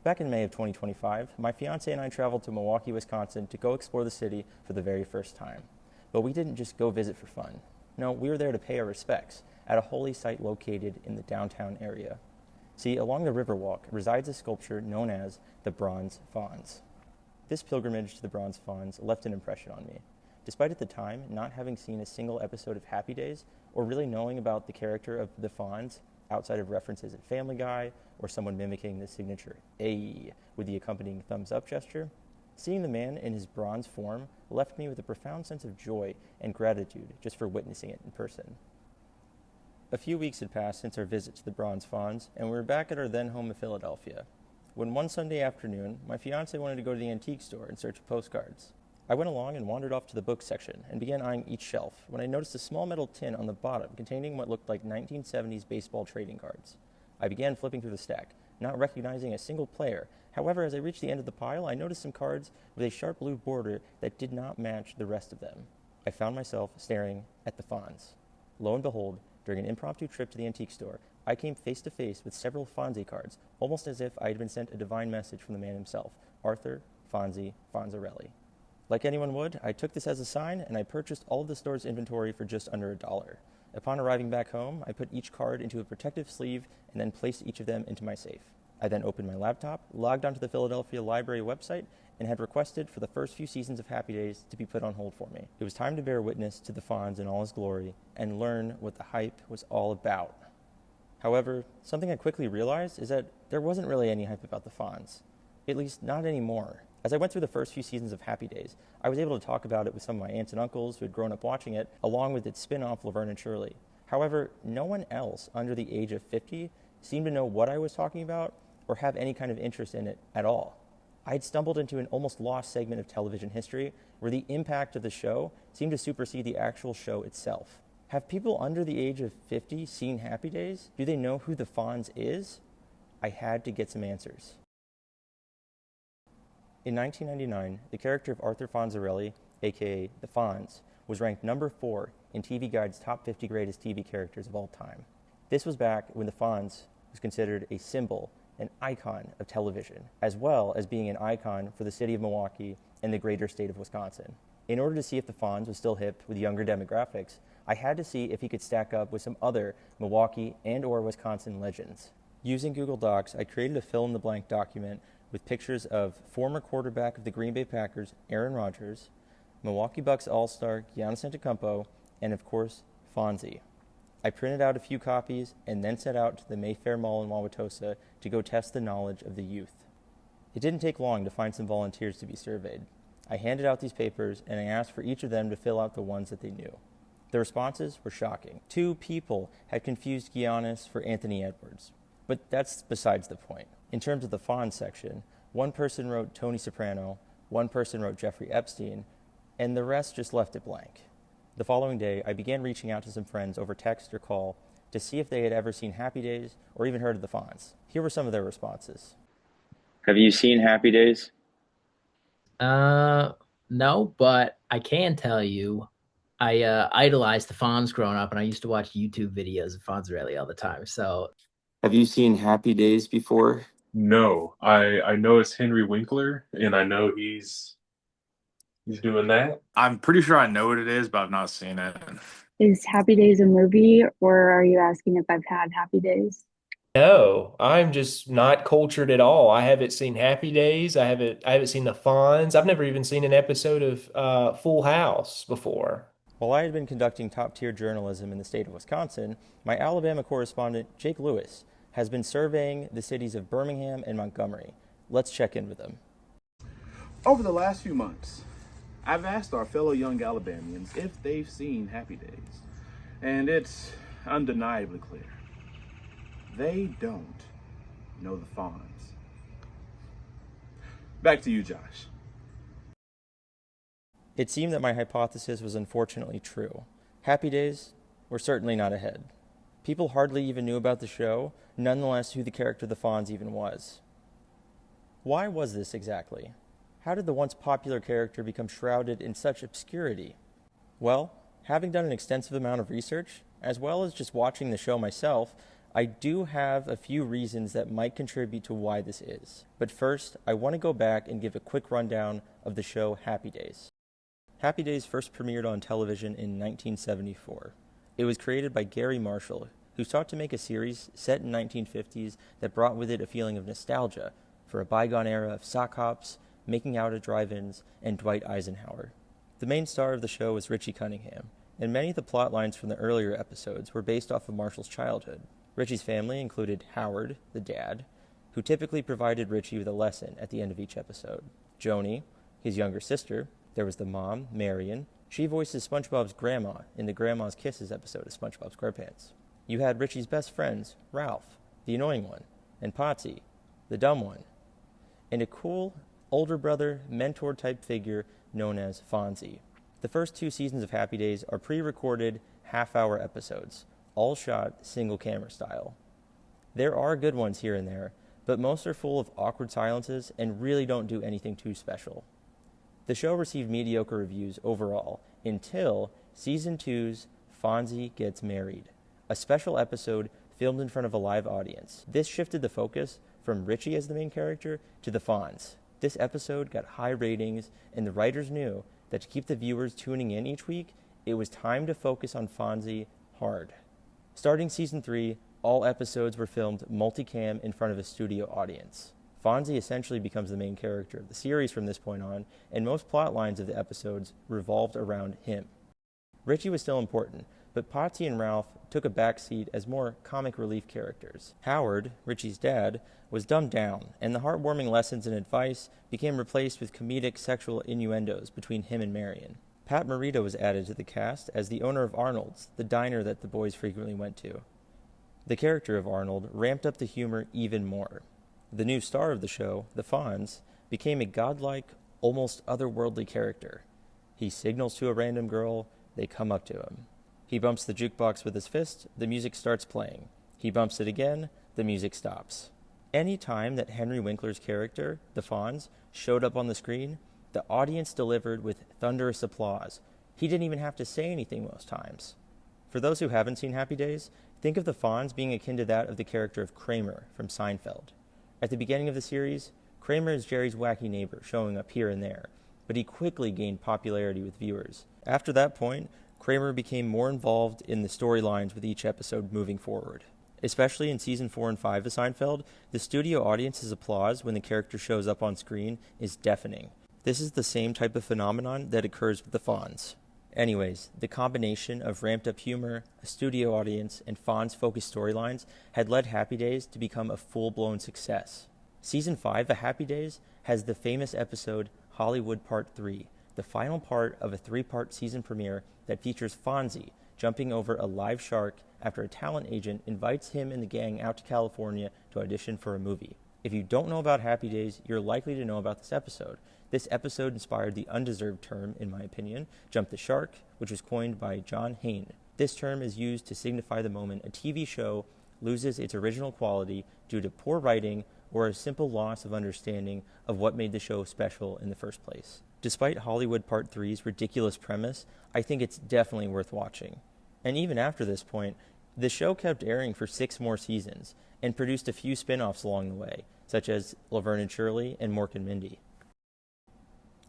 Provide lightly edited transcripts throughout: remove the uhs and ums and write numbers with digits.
Back in May of 2025, my fiance and I traveled to Milwaukee, Wisconsin to go explore the city for the very first time. But we didn't just go visit for fun. No, we were there to pay our respects at a holy site located in the downtown area. See, along the Riverwalk resides a sculpture known as the Bronze Fonz. This pilgrimage to the Bronze Fonz left an impression on me. Despite at the time not having seen a single episode of Happy Days or really knowing about the character of the Fonz outside of references in Family Guy or someone mimicking the signature "ay" with the accompanying thumbs up gesture, seeing the man in his bronze form left me with a profound sense of joy and gratitude just for witnessing it in person. A few weeks had passed since our visit to the Bronze Fonz, and we were back at our then home of Philadelphia, when one Sunday afternoon, my fiancé wanted to go to the antique store in search of postcards. I went along and wandered off to the book section and began eyeing each shelf when I noticed a small metal tin on the bottom containing what looked like 1970s baseball trading cards. I began flipping through the stack, not recognizing a single player. However, as I reached the end of the pile, I noticed some cards with a sharp blue border that did not match the rest of them. I found myself staring at the Fonz. Lo and behold, during an impromptu trip to the antique store, I came face to face with several Fonzie cards, almost as if I had been sent a divine message from the man himself, Arthur Fonzie Fonzarelli. Like anyone would, I took this as a sign, and I purchased all of the store's inventory for just under $1. Upon arriving back home, I put each card into a protective sleeve and then placed each of them into my safe. I then opened my laptop, logged onto the Philadelphia Library website, and had requested for the first few seasons of Happy Days to be put on hold for me. It was time to bear witness to the Fonz in all his glory and learn what the hype was all about. However, something I quickly realized is that there wasn't really any hype about the Fonz. At least not anymore. As I went through the first few seasons of Happy Days, I was able to talk about it with some of my aunts and uncles who had grown up watching it, along with its spin-off Laverne and Shirley. However, no one else under the age of 50 seemed to know what I was talking about or have any kind of interest in it at all. I had stumbled into an almost lost segment of television history where the impact of the show seemed to supersede the actual show itself. Have people under the age of 50 seen Happy Days? Do they know who the Fonz is? I had to get some answers. In 1999, the character of Arthur Fonzarelli, aka the Fonz, was ranked number 4 in TV Guide's top 50 greatest TV characters of all time. This was back when the Fonz was considered a symbol, an icon of television, as well as being an icon for the city of Milwaukee and the greater state of Wisconsin. In order to see if the Fonz was still hip with younger demographics, I had to see if he could stack up with some other Milwaukee and or Wisconsin legends. Using Google Docs, I created a fill-in-the-blank document with pictures of former quarterback of the Green Bay Packers, Aaron Rodgers, Milwaukee Bucks All-Star Giannis Antetokounmpo, and of course, Fonzie. I printed out a few copies and then set out to the Mayfair Mall in Wauwatosa to go test the knowledge of the youth. It didn't take long to find some volunteers to be surveyed. I handed out these papers and I asked for each of them to fill out the ones that they knew. The responses were shocking. 2 people had confused Giannis for Anthony Edwards. But that's besides the point. In terms of the Fonz section, one person wrote Tony Soprano, one person wrote Jeffrey Epstein, and the rest just left it blank. The following day, I began reaching out to some friends over text or call to see if they had ever seen Happy Days or even heard of the Fonz. Here were some of their responses. Have you seen Happy Days? No, but I can tell you, I idolized the Fonz growing up, and I used to watch YouTube videos of Fonzarelli all the time. So, Have you seen Happy Days before? No, I know it's Henry Winkler, and I know he's doing that. I'm pretty sure I know what it is, but I've not seen it. Is Happy Days a movie, or are you asking if I've had Happy Days? No, I'm just not cultured at all. I haven't seen Happy Days. I haven't seen the Fonz. I've never even seen an episode of Full House before. While I had been conducting top-tier journalism in the state of Wisconsin, my Alabama correspondent, Jake Lewis, has been surveying the cities of Birmingham and Montgomery. Let's check in with him. Over the last few months, I've asked our fellow young Alabamians if they've seen Happy Days, and it's undeniably clear. They don't know the Fonz. Back to you, Josh. It seemed that my hypothesis was unfortunately true. Happy Days were certainly not ahead. People hardly even knew about the show, nonetheless who the character of the Fonz even was. Why was this exactly? How did the once popular character become shrouded in such obscurity? Well, having done an extensive amount of research, as well as just watching the show myself, I do have a few reasons that might contribute to why this is. But first, I want to go back and give a quick rundown of the show Happy Days. Happy Days first premiered on television in 1974. It was created by Gary Marshall, who sought to make a series set in 1950s that brought with it a feeling of nostalgia for a bygone era of sock hops, making out at drive-ins, and Dwight Eisenhower. The main star of the show was Richie Cunningham, and many of the plot lines from the earlier episodes were based off of Marshall's childhood. Richie's family included Howard, the dad, who typically provided Richie with a lesson at the end of each episode. Joni, his younger sister. There was the mom, Marion. She voices SpongeBob's grandma in the Grandma's Kisses episode of SpongeBob SquarePants. You had Richie's best friends, Ralph, the annoying one, and Potsy, the dumb one, and a cool older brother mentor type figure known as Fonzie. The first 2 seasons of Happy Days are pre-recorded half-hour episodes, all shot single camera style. There are good ones here and there, but most are full of awkward silences and really don't do anything too special. The show received mediocre reviews overall until Season 2's Fonzie Gets Married, a special episode filmed in front of a live audience. This shifted the focus from Richie as the main character to the Fonz. This episode got high ratings, and the writers knew that to keep the viewers tuning in each week, it was time to focus on Fonzie hard. Starting Season 3, all episodes were filmed multicam in front of a studio audience. Fonzie essentially becomes the main character of the series from this point on, and most plot lines of the episodes revolved around him. Richie was still important, but Potsy and Ralph took a backseat as more comic relief characters. Howard, Richie's dad, was dumbed down, and the heartwarming lessons and advice became replaced with comedic sexual innuendos between him and Marion. Pat Morita was added to the cast as the owner of Arnold's, the diner that the boys frequently went to. The character of Arnold ramped up the humor even more. The new star of the show, the Fonz, became a godlike, almost otherworldly character. He signals to a random girl, they come up to him. He bumps the jukebox with his fist, the music starts playing. He bumps it again, the music stops. Any time that Henry Winkler's character, the Fonz, showed up on the screen, the audience delivered with thunderous applause. He didn't even have to say anything most times. For those who haven't seen Happy Days, think of the Fonz being akin to that of the character of Kramer from Seinfeld. At the beginning of the series, Kramer is Jerry's wacky neighbor, showing up here and there, but he quickly gained popularity with viewers. After that point, Kramer became more involved in the storylines with each episode moving forward. Especially in Season 4 and 5 of Seinfeld, the studio audience's applause when the character shows up on screen is deafening. This is the same type of phenomenon that occurs with the Fonz. Anyways, the combination of ramped-up humor, a studio audience, and Fonz-focused storylines had led Happy Days to become a full-blown success. Season 5 of Happy Days has the famous episode Hollywood Part 3, the final part of a 3-part season premiere that features Fonzie jumping over a live shark after a talent agent invites him and the gang out to California to audition for a movie. If you don't know about Happy Days, you're likely to know about this episode. This episode inspired the undeserved term, in my opinion, jump the shark, which was coined by John Hain. This term is used to signify the moment a TV show loses its original quality due to poor writing or a simple loss of understanding of what made the show special in the first place. Despite Hollywood Part 3's ridiculous premise, I think it's definitely worth watching. And even after this point, the show kept airing for 6 more seasons and produced a few spin-offs along the way, such as Laverne and Shirley and Mork and Mindy.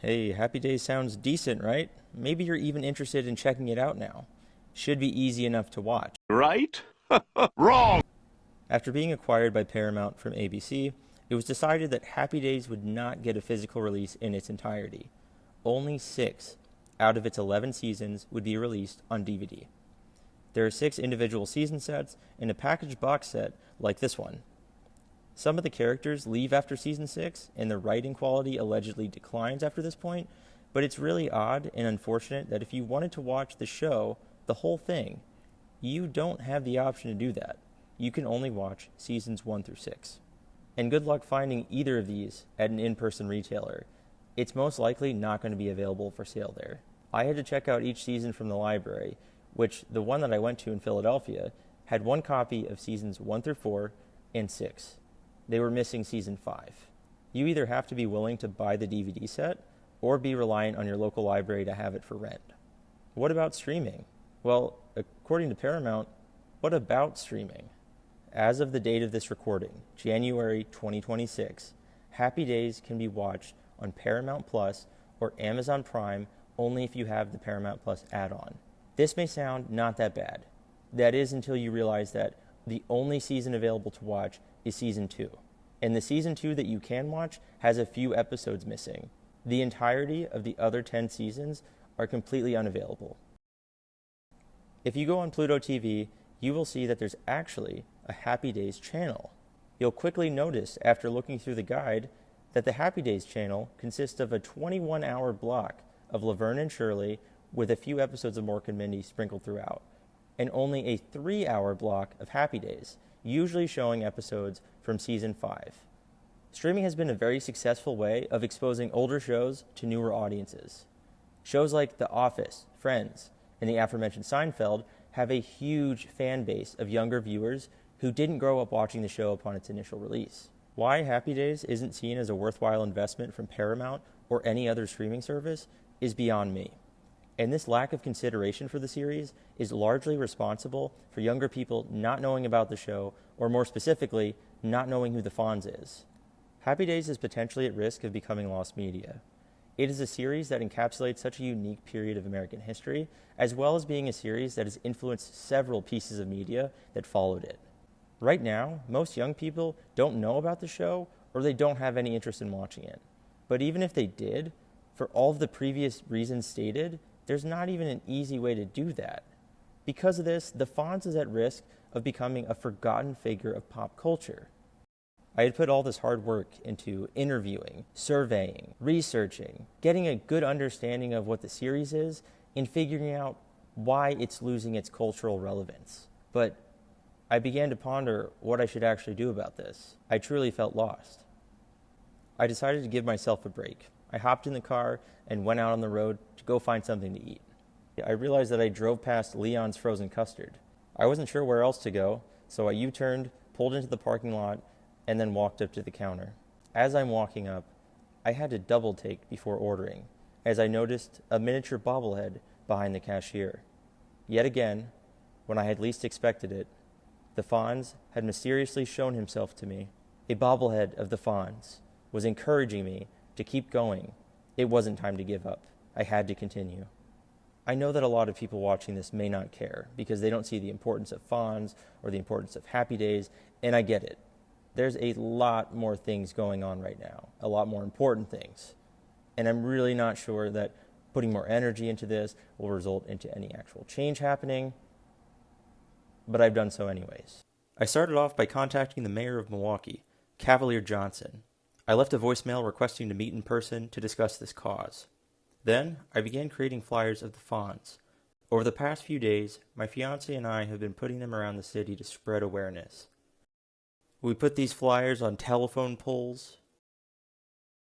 Hey, Happy Days sounds decent, right? Maybe you're even interested in checking it out now. Should be easy enough to watch. Right? Wrong! After being acquired by Paramount from ABC, it was decided that Happy Days would not get a physical release in its entirety. Only 6 out of its 11 seasons would be released on DVD. There are 6 individual season sets and a packaged box set like this one. Some of the characters leave after Season 6, and the writing quality allegedly declines after this point, but it's really odd and unfortunate that if you wanted to watch the show, the whole thing, you don't have the option to do that. You can only watch Seasons 1 through 6. And good luck finding either of these at an in-person retailer. It's most likely not going to be available for sale there. I had to check out each season from the library, which the one that I went to in Philadelphia had 1 copy of Seasons 1 through 4 and 6. They were missing Season 5. You either have to be willing to buy the DVD set or be reliant on your local library to have it for rent. What about streaming? Well, according to Paramount, what about streaming? as of the date of this recording, January 2026, Happy Days can be watched on Paramount Plus or Amazon Prime only if you have the Paramount Plus add-on. This may sound not that bad. That is until you realize that the only season available to watch is Season 2. And the Season 2 that you can watch has a few episodes missing. The entirety of the other 10 seasons are completely unavailable. If you go on Pluto TV, you will see that there's actually a Happy Days channel. You'll quickly notice after looking through the guide that the Happy Days channel consists of a 21-hour block of Laverne and Shirley with a few episodes of Mork and Mindy sprinkled throughout, and only a 3-hour block of Happy Days, usually showing episodes from Season 5. Streaming has been a very successful way of exposing older shows to newer audiences. Shows like The Office, Friends, and the aforementioned Seinfeld have a huge fan base of younger viewers who didn't grow up watching the show upon its initial release. Why Happy Days isn't seen as a worthwhile investment from Paramount or any other streaming service is beyond me. And this lack of consideration for the series is largely responsible for younger people not knowing about the show, or more specifically, not knowing who the Fonz is. Happy Days is potentially at risk of becoming lost media. It is a series that encapsulates such a unique period of American history, as well as being a series that has influenced several pieces of media that followed it. Right now, most young people don't know about the show, or they don't have any interest in watching it. But even if they did, for all of the previous reasons stated, there's not even an easy way to do that. Because of this, the Fonz is at risk of becoming a forgotten figure of pop culture. I had put all this hard work into interviewing, surveying, researching, getting a good understanding of what the series is, and figuring out why it's losing its cultural relevance. But I began to ponder what I should actually do about this. I truly felt lost. I decided to give myself a break. I hopped in the car and went out on the road to go find something to eat. I realized that I drove past Leon's Frozen Custard. I wasn't sure where else to go, so I U-turned, pulled into the parking lot, and then walked up to the counter. As I'm walking up, I had to double take before ordering, as I noticed a miniature bobblehead behind the cashier. Yet again, when I had least expected it, the Fonz had mysteriously shown himself to me. A bobblehead of the Fonz was encouraging me to keep going. It wasn't time to give up. I had to continue. I know that a lot of people watching this may not care because they don't see the importance of Fonz or the importance of Happy Days, and I get it. There's a lot more things going on right now, a lot more important things. And I'm really not sure that putting more energy into this will result into any actual change happening, but I've done so anyways. I started off by contacting the mayor of Milwaukee, Cavalier Johnson. I left a voicemail requesting to meet in person to discuss this cause. Then, I began creating flyers of the Fonz. Over the past few days, my fiancé and I have been putting them around the city to spread awareness. We put these flyers on telephone poles,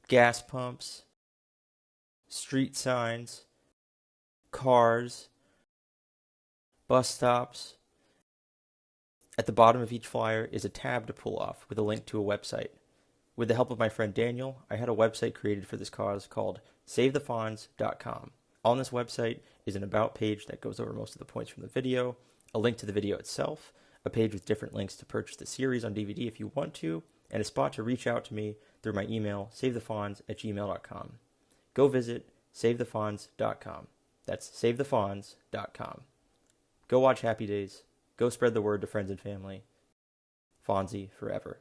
gas pumps, street signs, cars, bus stops. At the bottom of each flyer is a tab to pull off with a link to a website. With the help of my friend Daniel, I had a website created for this cause called SaveTheFonz.com. On this website is an About page that goes over most of the points from the video, a link to the video itself, a page with different links to purchase the series on DVD if you want to, and a spot to reach out to me through my email, savethefonz@gmail.com. Go visit SaveTheFonz.com. That's SaveTheFonz.com. Go watch Happy Days. Go spread the word to friends and family. Fonzie forever.